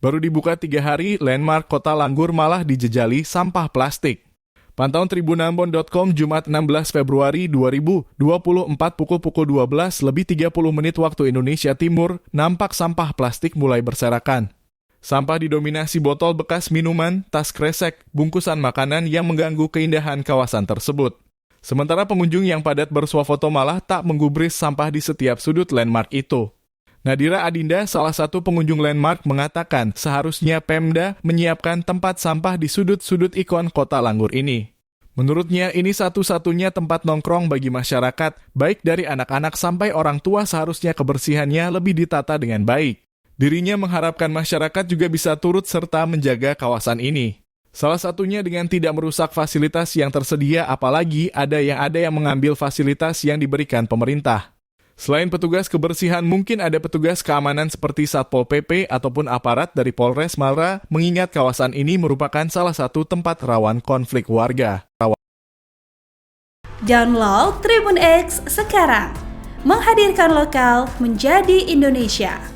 Baru dibuka 3 hari, landmark Kota Langgur malah dijejali sampah plastik. Pantauan tribunambon.com Jumat 16 Februari 2024 pukul 12:30 waktu Indonesia Timur, nampak sampah plastik mulai berserakan. Sampah didominasi botol bekas minuman, tas kresek, bungkusan makanan yang mengganggu keindahan kawasan tersebut. Sementara pengunjung yang padat bersuah foto malah tak menggubris sampah di setiap sudut landmark itu. Nadira Adinda, salah satu pengunjung landmark, mengatakan seharusnya Pemda menyiapkan tempat sampah di sudut-sudut ikon Kota Langgur ini. Menurutnya, ini satu-satunya tempat nongkrong bagi masyarakat, baik dari anak-anak sampai orang tua seharusnya kebersihannya lebih ditata dengan baik. Dirinya mengharapkan masyarakat juga bisa turut serta menjaga kawasan ini. Salah satunya dengan tidak merusak fasilitas yang tersedia, apalagi ada yang mengambil fasilitas yang diberikan pemerintah. Selain petugas kebersihan, mungkin ada petugas keamanan seperti Satpol PP ataupun aparat dari Polres Malra, mengingat kawasan ini merupakan salah satu tempat rawan konflik warga. Download Tribun X sekarang, menghadirkan lokal menjadi Indonesia.